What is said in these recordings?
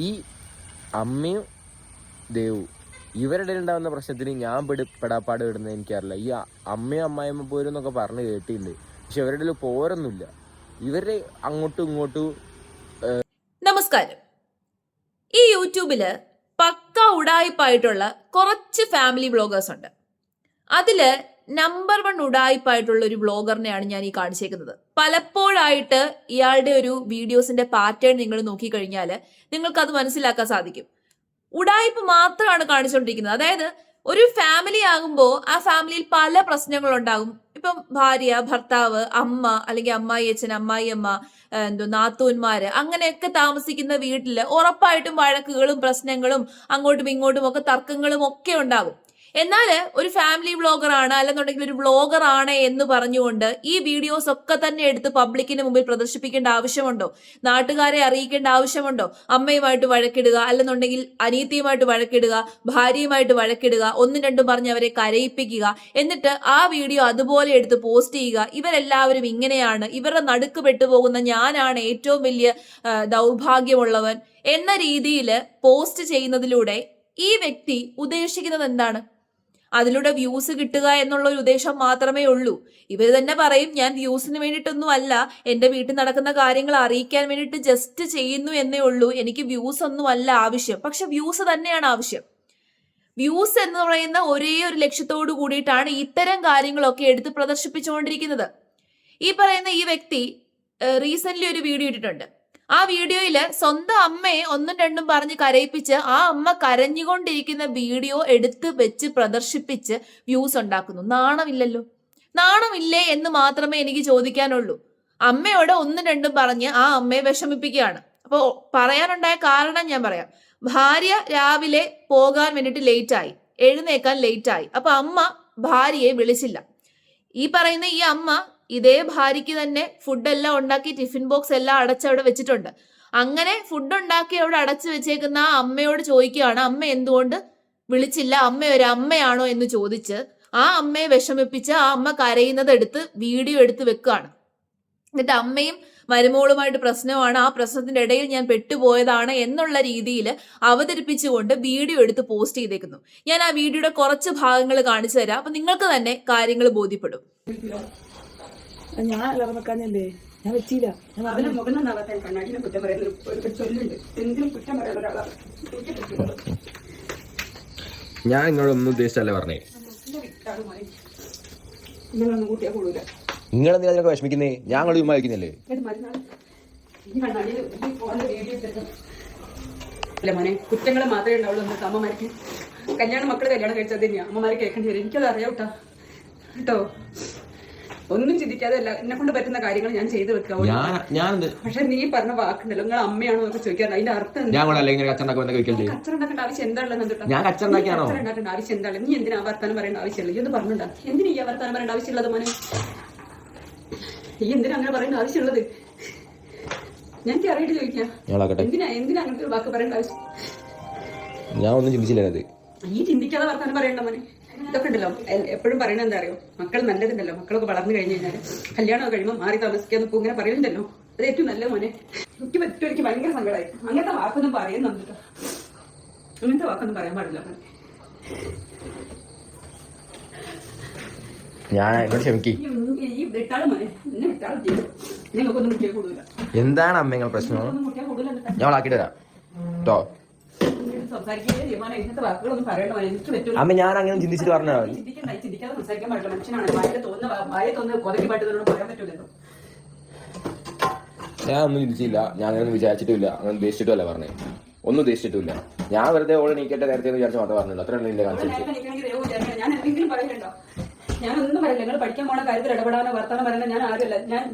ഈ അമ്മയും ദേവു ഇവരുടെ ഉണ്ടാകുന്ന പ്രശ്നത്തിന് ഞാൻ പെടാപ്പാട് വിടുന്നത് എനിക്കറിയില്ല. ഈ അമ്മയും അമ്മായിയമ്മ പോരും എന്നൊക്കെ പറഞ്ഞ് കേട്ടിട്ടുണ്ട്, പക്ഷെ ഇവരുടെ പോരൊന്നുമില്ല. ഇവരുടെ അങ്ങോട്ടും ഇങ്ങോട്ടും. നമസ്കാരം. ഈ യൂട്യൂബില് പക്ക ഉടായിപ്പായിട്ടുള്ള കുറച്ച് ഫാമിലി വ്ളോഗേഴ്സ് ഉണ്ട്. അതില് നമ്പർ 1 ഉടായിപ്പായിട്ടുള്ള ഒരു വ്ളോഗറിനെയാണ് ഞാൻ ഈ കാണിച്ചേക്കുന്നത്. പലപ്പോഴായിട്ട് ഇയാളുടെ ഒരു വീഡിയോസിന്റെ പാറ്റേൺ നിങ്ങൾ നോക്കിക്കഴിഞ്ഞാൽ നിങ്ങൾക്ക് അത് മനസ്സിലാക്കാൻ സാധിക്കും. ഉടായിപ്പ് മാത്രമാണ് കാണിച്ചുകൊണ്ടിരിക്കുന്നത്. അതായത് ഒരു ഫാമിലി ആകുമ്പോൾ ആ ഫാമിലിയിൽ പല പ്രശ്നങ്ങളുണ്ടാകും. ഇപ്പം ഭാര്യ, ഭർത്താവ്, അമ്മ, അല്ലെങ്കിൽ അമ്മായി അച്ഛൻ, അമ്മായി അമ്മ, നാത്തൂന്മാര്, അങ്ങനെയൊക്കെ താമസിക്കുന്ന വീട്ടില് ഉറപ്പായിട്ടും വഴക്കുകളും പ്രശ്നങ്ങളും അങ്ങോട്ടും ഇങ്ങോട്ടും ഒക്കെ തർക്കങ്ങളും ഒക്കെ ഉണ്ടാകും. എന്നാൽ ഒരു ഫാമിലി വ്ളോഗർ ആണ്, അല്ലെന്നുണ്ടെങ്കിൽ ഒരു വ്ളോഗർ ആണ് എന്ന് പറഞ്ഞുകൊണ്ട് ഈ വീഡിയോസ് ഒക്കെ തന്നെ എടുത്ത് പബ്ലിക്കിന് മുമ്പിൽ പ്രദർശിപ്പിക്കേണ്ട ആവശ്യമുണ്ടോ? നാട്ടുകാരെ അറിയിക്കേണ്ട ആവശ്യമുണ്ടോ? അമ്മയുമായിട്ട് വഴക്കിടുക, അല്ലെന്നുണ്ടെങ്കിൽ അനിയത്തിയുമായിട്ട് വഴക്കിടുക, ഭാര്യയുമായിട്ട് വഴക്കിടുക, ഒന്നും രണ്ടും പറഞ്ഞ് അവരെ കരയിപ്പിക്കുക, എന്നിട്ട് ആ വീഡിയോ അതുപോലെ എടുത്ത് പോസ്റ്റ് ചെയ്യുക. ഇവരെല്ലാവരും ഇങ്ങനെയാണ്, ഇവരുടെ നടുക്ക് പെട്ടുപോകുന്ന ഞാനാണ് ഏറ്റവും വലിയ ദൗർഭാഗ്യമുള്ളവൻ എന്ന രീതിയിൽ പോസ്റ്റ് ചെയ്യുന്നതിലൂടെ ഈ വ്യക്തി ഉദ്ദേശിക്കുന്നത് എന്താണ്? അതിലൂടെ വ്യൂസ് കിട്ടുക എന്നുള്ള ഒരു ഉദ്ദേശം മാത്രമേ ഉള്ളൂ. ഇവർ തന്നെ പറയും, ഞാൻ വ്യൂസിന് വേണ്ടിയിട്ടൊന്നും അല്ല, എൻ്റെ വീട്ടിൽ നടക്കുന്ന കാര്യങ്ങൾ അറിയിക്കാൻ വേണ്ടിയിട്ട് ജസ്റ്റ് ചെയ്യുന്നു എന്നേ ഉള്ളൂ, എനിക്ക് വ്യൂസ് ഒന്നും അല്ല ആവശ്യം. പക്ഷെ വ്യൂസ് തന്നെയാണ് ആവശ്യം. വ്യൂസ് എന്ന് പറയുന്ന ഒരേ ഒരു ലക്ഷ്യത്തോടു കൂടിയിട്ടാണ് ഇത്തരം കാര്യങ്ങളൊക്കെ എടുത്ത് പ്രദർശിപ്പിച്ചുകൊണ്ടിരിക്കുന്നത്. ഈ പറയുന്ന ഈ വ്യക്തി റീസെന്റ് ഒരു വീഡിയോ ഇട്ടിട്ടുണ്ട്. ആ വീഡിയോയില് സ്വന്തം അമ്മയെ ഒന്നും രണ്ടും പറഞ്ഞ് കരയിപ്പിച്ച് ആ അമ്മ കരഞ്ഞുകൊണ്ടിരിക്കുന്ന വീഡിയോ എടുത്ത് വെച്ച് പ്രദർശിപ്പിച്ച് വ്യൂസ് ഉണ്ടാക്കുന്നു. നാണമില്ലല്ലോ? നാണമില്ലേ എന്ന് മാത്രമേ എനിക്ക് ചോദിക്കാനുള്ളൂ. അമ്മയോട് ഒന്നും രണ്ടും പറഞ്ഞ് ആ അമ്മയെ വിഷമിപ്പിക്കുകയാണ്. അപ്പോൾ പറയാനുണ്ടായ കാരണം ഞാൻ പറയാം. ഭാര്യ രാവിലെ പോകാൻ വേണ്ടിയിട്ട് ലേറ്റായി, എഴുന്നേക്കാൻ ലേറ്റായി. അപ്പൊ അമ്മ ഭാര്യയെ വിളിച്ചില്ല. ഈ പറയുന്ന ഈ അമ്മ ഇതേ ഭാര്യയ്ക്ക് തന്നെ ഫുഡെല്ലാം ഉണ്ടാക്കി ടിഫിൻ ബോക്സ് എല്ലാം അടച്ചവിടെ വെച്ചിട്ടുണ്ട്. അങ്ങനെ ഫുഡ് ഉണ്ടാക്കി അവിടെ അടച്ചു വെച്ചേക്കുന്ന ആ അമ്മയോട് ചോദിക്കുകയാണ്, അമ്മ എന്തുകൊണ്ട് വിളിച്ചില്ല, അമ്മ ഒരു അമ്മയാണോ എന്ന് ചോദിച്ച് ആ അമ്മയെ വിഷമിപ്പിച്ച് ആ അമ്മ കരയുന്നത് എടുത്ത് വീഡിയോ എടുത്ത് വെക്കുകയാണ്. എന്നിട്ട് അമ്മയും മരുമോളുമായിട്ട് പ്രശ്നമാണ്, ആ പ്രശ്നത്തിന്റെ ഇടയിൽ ഞാൻ പെട്ടുപോയതാണ് എന്നുള്ള രീതിയിൽ അവതരിപ്പിച്ചുകൊണ്ട് വീഡിയോ എടുത്ത് പോസ്റ്റ് ചെയ്തേക്കുന്നു. ഞാൻ ആ വീഡിയോയുടെ കുറച്ച് ഭാഗങ്ങൾ കാണിച്ചു തരാം, അപ്പൊ നിങ്ങൾക്ക് തന്നെ കാര്യങ്ങൾ ബോധ്യപ്പെടും. ഞാൻ അലർം വെക്കാഞ്ഞല്ലേ, ഞാൻ വെച്ചില്ല. അവനെ മുഖം നന്നാവാത്ത കണ്ണാടിനെ കുറ്റം പറയുന്ന ഒരു ചൊല്ലുണ്ട്. എന്തിനും കുറ്റം പറയുന്ന ഒരാളാണ്. ഞാൻ നിങ്ങളൊന്നും ഉദ്ദേശിച്ചല്ലേ പറഞ്ഞേ. നിങ്ങളൊന്നും കൂട്ടിയാ കൂടൂല. നിങ്ങളെന്തിനാ അതിനൊക്കെ വിഷമിക്കുന്നേ? ഞാൻ ചുമ്മാ വയ്ക്കുന്നില്ലേ? അല്ല മോനെ, കുറ്റങ്ങൾ മാത്രമേ ഉണ്ടാവുള്ളൂ. എന്നിട്ട് അമ്മമാർക്ക് മക്കള് കല്യാണം കഴിച്ചത് തന്നെയാ അമ്മമാര് കേൾക്കേണ്ടി വരും. എനിക്കത് അറിയാം കേട്ടോ. ഒന്നും ചിന്തിക്കാതെ എന്നെ കൊണ്ട് പറ്റുന്ന കാര്യങ്ങൾ ഞാൻ ചെയ്തു വെക്കാം. പക്ഷെ നീ പറഞ്ഞ വാക്കുണ്ടല്ലോ, നിങ്ങൾ അമ്മയാണോ എന്നൊക്കെ ചോദിക്കാറ്. അതിന്റെ അർത്ഥം കച്ചറുണ്ടാക്കേണ്ട ആവശ്യം എന്താണെന്ന് ആവശ്യം എന്താണ്? നീ എന്തിനാ വർത്താനം പറയേണ്ട ആവശ്യമില്ല. ഇതൊന്ന് പറഞ്ഞിട്ടുണ്ടാ എന്തിനാ ഈ വർത്താനം പറയേണ്ട ആവശ്യമുള്ളത് മോനെ? ഈ എന്തിനാ അങ്ങനെ പറയേണ്ട ആവശ്യമുള്ളത്? ഞാൻ അറിയിട്ട് ചോദിക്കാം, എന്തിനാ അങ്ങനത്തെ ഒരു വാക്ക് പറയേണ്ട ആവശ്യം? ഞാൻ ഒന്നും ചിന്തിച്ചില്ല. ഈ ചിന്തിക്കാതെ വർത്താനം പറയേണ്ട മോനെ. ഇതൊക്കെ ഉണ്ടല്ലോ എപ്പോഴും പറയണത് എന്താ അറിയോ, മക്കൾ നല്ലതുണ്ടല്ലോ. മക്കളൊക്കെ വളർന്നു കഴിഞ്ഞ് കഴിഞ്ഞാൽ കല്യാണം കഴിയുമ്പോൾ മാറി താമസിക്കാന്ന് ഇപ്പൊ ഇങ്ങനെ പറയുന്നുണ്ടല്ലോ, അത് ഏറ്റവും നല്ല മോനെ. എനിക്ക് പറ്റും, എനിക്ക് ഭയങ്കര സങ്കടമായി. അങ്ങനത്തെ വാക്കൊന്നും പറയുന്നുണ്ട് കേട്ടോ. അങ്ങനത്തെ വാക്കൊന്നും പറയാൻ പാടില്ല മോനെ. ഈ വിട്ടാളും മോനെ, എന്നെ വിട്ടാളും ചെയ്യും. നിങ്ങൾക്കൊന്നും മുട്ടിയാൽ കൂടുതല. എന്താണ് അമ്മ പ്രശ്നം? മുട്ടിയാൽ കൂടുതലല്ല. ഞാൻ ആക്കിട്ട് തരാം കേട്ടോ. അമ്മ ഞാൻ അങ്ങനെ ചിന്തിച്ചിട്ട് പറഞ്ഞോ. ചിന്തിക്കാതെ സംസാരിക്കാൻ പാടില്ല. മനുഷ്യനാണ്. വായ തോന്നുന്ന കൊതക്കി പാട്ടുകളോട് പറയാൻ പറ്റൂലല്ലോ. ഞാൻ ഒന്നും ചിന്തിച്ചില്ല, ഞാൻ അങ്ങനെ വിചാരിച്ചിട്ടില്ല, അങ്ങനെ ഉദ്ദേശിച്ചിട്ടല്ല പറഞ്ഞേ. ഒന്നും ഉദ്ദേശിച്ചിട്ടില്ല. ഞാൻ വെറുതെ ഓളെ നീക്കട്ടെ നേരത്തെ വിചാരിച്ച മാത്രമേ പറഞ്ഞുള്ളൂ. അത്ര ഞാൻ എന്തെങ്കിലും പറയണ്ടോ? ഞാനൊന്നും പറയില്ല. നിങ്ങൾ പഠിക്കാൻ പോണ കാര്യത്തിൽ ഇടപെടാനോ വർത്താനം പറയാനോ ഞാൻ ആരുമല്ല. ഞാൻ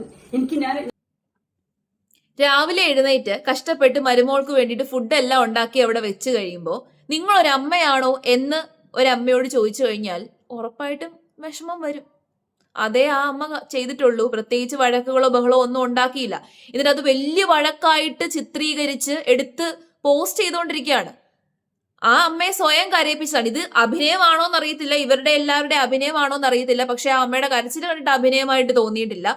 രാവിലെ എഴുന്നേറ്റ് കഷ്ടപ്പെട്ട് മരുമോൾക്ക് വേണ്ടിയിട്ട് ഫുഡെല്ലാം ഉണ്ടാക്കി അവിടെ വെച്ച് കഴിയുമ്പോൾ നിങ്ങളൊരു അമ്മയാണോ എന്ന് ഒരമ്മയോട് ചോദിച്ചു കഴിഞ്ഞാൽ ഉറപ്പായിട്ടും വിഷമം വരും. അതേ ആ അമ്മ ചെയ്തിട്ടുള്ളൂ. പ്രത്യേകിച്ച് വഴക്കുകളോ ബഹളോ ഒന്നും ഉണ്ടാക്കിയില്ല. എന്നിട്ട് അത് വലിയ വഴക്കായിട്ട് ചിത്രീകരിച്ച് എടുത്ത് പോസ്റ്റ് ചെയ്തുകൊണ്ടിരിക്കുകയാണ്. ആ അമ്മയെ സ്വയം കരയിപ്പിച്ചതാണ്. ഇത് അഭിനയമാണോ എന്നറിയത്തില്ല, ഇവരുടെ എല്ലാവരുടെ അഭിനയമാണോ എന്നറിയത്തില്ല. പക്ഷെ ആ അമ്മയുടെ കരച്ചിൽ കണ്ടിട്ട് അഭിനയമായിട്ട് തോന്നിയിട്ടില്ല.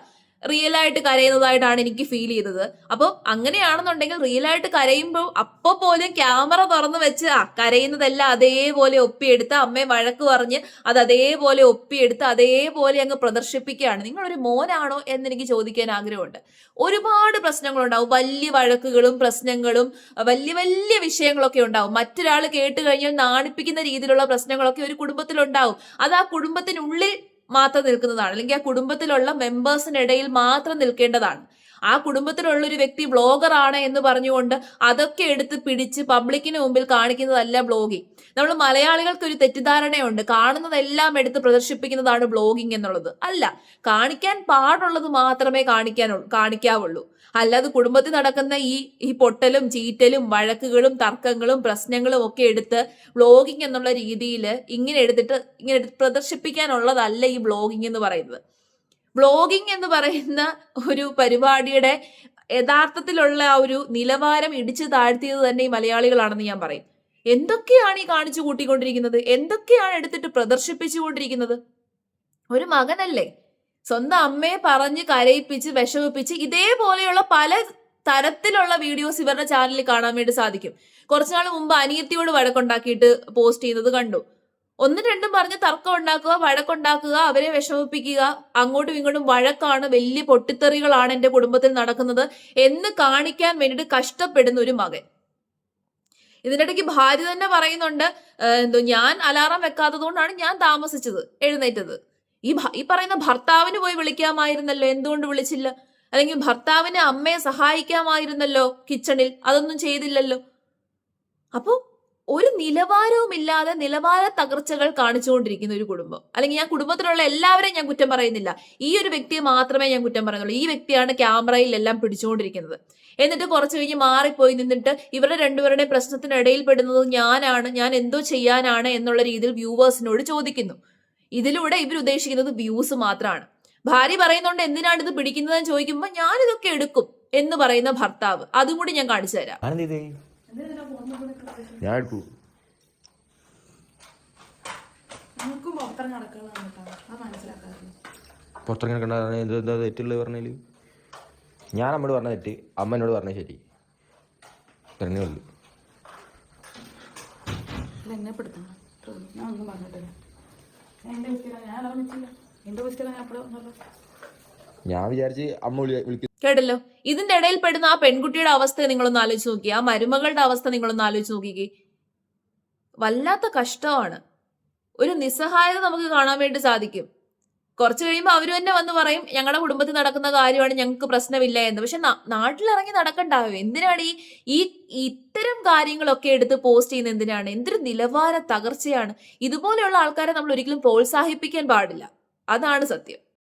റിയൽ ആയിട്ട് കരയുന്നതായിട്ടാണ് എനിക്ക് ഫീൽ ചെയ്തത്. അപ്പോൾ അങ്ങനെയാണെന്നുണ്ടെങ്കിൽ റിയൽ ആയിട്ട് കരയുമ്പോൾ അപ്പോൾ പോലും ക്യാമറ തുറന്നു വെച്ച് കരയുന്നതെല്ലാം അതേപോലെ ഒപ്പിയെടുത്ത് അമ്മയെ വഴക്ക് പറഞ്ഞ് അത് അതേപോലെ ഒപ്പിയെടുത്ത് അതേപോലെ അങ്ങ് പ്രദർശിപ്പിക്കുകയാണ്. നിങ്ങളൊരു മോനാണോ എന്നെനിക്ക് ചോദിക്കാൻ ആഗ്രഹമുണ്ട്. ഒരുപാട് പ്രശ്നങ്ങളുണ്ടാവും, വലിയ വഴക്കുകളും പ്രശ്നങ്ങളും വലിയ വലിയ വിഷയങ്ങളൊക്കെ ഉണ്ടാവും. മറ്റൊരാൾ കേട്ട് കഴിഞ്ഞാൽ നാണിപ്പിക്കുന്ന രീതിയിലുള്ള പ്രശ്നങ്ങളൊക്കെ ഒരു കുടുംബത്തിലുണ്ടാവും. അത് ആ കുടുംബത്തിനുള്ളിൽ മാത്രം നിൽക്കുന്നതാണ്, അല്ലെങ്കിൽ ആ കുടുംബത്തിലുള്ള മെമ്പേഴ്സിനിടയിൽ മാത്രം നിൽക്കേണ്ടതാണ്. ആ കുടുംബത്തിലുള്ള ഒരു വ്യക്തി ബ്ലോഗർ ആണ് എന്ന് പറഞ്ഞുകൊണ്ട് അതൊക്കെ എടുത്ത് പിടിച്ച് പബ്ലിക്കിന് മുമ്പിൽ കാണിക്കുന്നതല്ല ബ്ലോഗിങ്. നമ്മൾ മലയാളികൾക്ക് ഒരു തെറ്റിദ്ധാരണയുണ്ട്, കാണുന്നതെല്ലാം എടുത്ത് പ്രദർശിപ്പിക്കുന്നതാണ് ബ്ലോഗിങ് എന്നുള്ളത്. അല്ല, കാണിക്കാൻ പാടുള്ളത് മാത്രമേ കാണിക്കാവുള്ളൂ. അല്ലാതെ കുടുംബത്തിൽ നടക്കുന്ന ഈ പൊട്ടലും ചീറ്റലും വഴക്കുകളും തർക്കങ്ങളും പ്രശ്നങ്ങളും ഒക്കെ എടുത്ത് വ്ലോഗിങ് എന്നുള്ള രീതിയിൽ ഇങ്ങനെ എടുത്ത് പ്രദർശിപ്പിക്കാനുള്ളതല്ല ഈ വ്ലോഗിങ് എന്ന് പറയുന്നത്. വ്ലോഗിങ് എന്ന് പറയുന്ന ഒരു പരിപാടിയുടെ യഥാർത്ഥത്തിലുള്ള ആ ഒരു നിലവാരം ഇടിച്ചു താഴ്ത്തിയത് തന്നെ ഈ മലയാളികളാണെന്ന് ഞാൻ പറയും. എന്തൊക്കെയാണ് ഈ കാണിച്ചു കൂട്ടിക്കൊണ്ടിരിക്കുന്നത്, എന്തൊക്കെയാണ് എടുത്തിട്ട് പ്രദർശിപ്പിച്ചുകൊണ്ടിരിക്കുന്നത്. ഒരു മകനല്ലേ, സ്വന്തം അമ്മയെ പറഞ്ഞ് കരയിപ്പിച്ച് വിഷമിപ്പിച്ച് ഇതേപോലെയുള്ള പല തരത്തിലുള്ള വീഡിയോസ് ഇവരുടെ ചാനലിൽ കാണാൻ വേണ്ടി സാധിക്കും. കുറച്ചുനാൾ മുമ്പ് അനിയത്തിയോട് വഴക്കുണ്ടാക്കിയിട്ട് പോസ്റ്റ് ചെയ്യുന്നത് കണ്ടു. ഒന്നും രണ്ടും പറഞ്ഞ് തർക്കം ഉണ്ടാക്കുക, വഴക്കുണ്ടാക്കുക, അവരെ വിഷമിപ്പിക്കുക, അങ്ങോട്ടും ഇങ്ങോട്ടും വഴക്കാണ്, വലിയ പൊട്ടിത്തെറികളാണ് എന്റെ കുടുംബത്തിൽ നടക്കുന്നത് എന്ന് കാണിക്കാൻ വേണ്ടിയിട്ട് കഷ്ടപ്പെടുന്ന ഒരു മകൻ. ഇതിനിടയ്ക്ക് ഭാര്യ തന്നെ പറയുന്നുണ്ട്, ഞാൻ അലാറം വെക്കാത്തത് കൊണ്ടാണ് ഞാൻ താമസിച്ചത് എഴുന്നേറ്റത്. ഈ പറയുന്ന ഭർത്താവിന് പോയി വിളിക്കാമായിരുന്നല്ലോ, എന്തുകൊണ്ട് വിളിച്ചില്ല? അല്ലെങ്കിൽ ഭർത്താവിന് അമ്മയെ സഹായിക്കാമായിരുന്നല്ലോ കിച്ചണിൽ, അതൊന്നും ചെയ്തില്ലല്ലോ. അപ്പോ ഒരു നിലവാരവും ഇല്ലാതെ നിലവാര തകർച്ചകൾ കാണിച്ചുകൊണ്ടിരിക്കുന്ന ഒരു കുടുംബം. അല്ലെങ്കിൽ ഞാൻ കുടുംബത്തിലുള്ള എല്ലാവരെയും ഞാൻ കുറ്റം പറയുന്നില്ല, ഈ ഒരു വ്യക്തിയെ മാത്രമേ ഞാൻ കുറ്റം പറയുന്നുള്ളൂ. ഈ വ്യക്തിയാണ് ക്യാമറയിൽ എല്ലാം പിടിച്ചുകൊണ്ടിരിക്കുന്നത്. എന്നിട്ട് കുറച്ച് കഴിഞ്ഞ് മാറിപ്പോയി നിന്നിട്ട് ഇവരുടെ രണ്ടുപേരുടെ പ്രശ്നത്തിനിടയിൽ പെടുന്നത് ഞാനാണ്, ഞാൻ എന്തോ ചെയ്യാനാണ് എന്നുള്ള രീതിയിൽ വ്യൂവേഴ്സിനോട് ചോദിക്കുന്നു. ഇതിലൂടെ ഇവർ ഉദ്ദേശിക്കുന്നത് വ്യൂസ് മാത്രമാണ്. ഭാര്യ പറയുന്നുണ്ട് എന്തിനാണ് ഇത് പിടിക്കുന്നതെന്ന് ചോദിക്കുമ്പോൾ ഞാനിതൊക്കെ എടുക്കും എന്ന് പറയുന്ന ഭർത്താവ്. അതും കൂടി ഞാൻ കാണിച്ചു തരാം. ഞാൻ എടുക്കൂ. പുറത്തിറങ്ങി നടക്കണ്ട എന്താ തെറ്റുള്ളത് പറഞ്ഞാല്? ഞാൻ അമ്മയോട് പറഞ്ഞ തെറ്റ്, അമ്മ എന്നോട് പറഞ്ഞ ശരി. പറഞ്ഞേ ഉള്ളൂ. എന്നെ പെടുത്തണം, ഞാൻ ഒന്നും പറഞ്ഞിട്ടില്ല. ഞാൻ വിചാരിച്ച് അമ്മ വിളിക്കും. കേട്ടല്ലോ, ഇതിന്റെ ഇടയിൽ പെടുന്ന ആ പെൺകുട്ടിയുടെ അവസ്ഥ നിങ്ങളൊന്ന് ആലോചിച്ച് നോക്കി, ആ മരുമകളുടെ അവസ്ഥ നിങ്ങളൊന്ന് ആലോചിച്ച് നോക്കിക്കേ. വല്ലാത്ത കഷ്ടമാണ്. ഒരു നിസ്സഹായത നമുക്ക് കാണാൻ വേണ്ടി സാധിക്കും. കുറച്ച് കഴിയുമ്പോൾ അവർ തന്നെ വന്ന് പറയും ഞങ്ങളുടെ കുടുംബത്തിൽ നടക്കുന്ന കാര്യമാണ്, ഞങ്ങൾക്ക് പ്രശ്നമില്ല എന്ന്. പക്ഷെ നാട്ടിലിറങ്ങി നടക്കണ്ടാവോ? എന്തിനാണ് ഈ ഇത്തരം കാര്യങ്ങളൊക്കെ എടുത്ത് പോസ്റ്റ് ചെയ്യുന്നത്? എന്തിനാണ്? എന്തൊരു നിലവാര തകർച്ചയാണ്. ഇതുപോലെയുള്ള ആൾക്കാരെ നമ്മൾ ഒരിക്കലും പ്രോത്സാഹിപ്പിക്കാൻ പാടില്ല. അതാണ് സത്യം.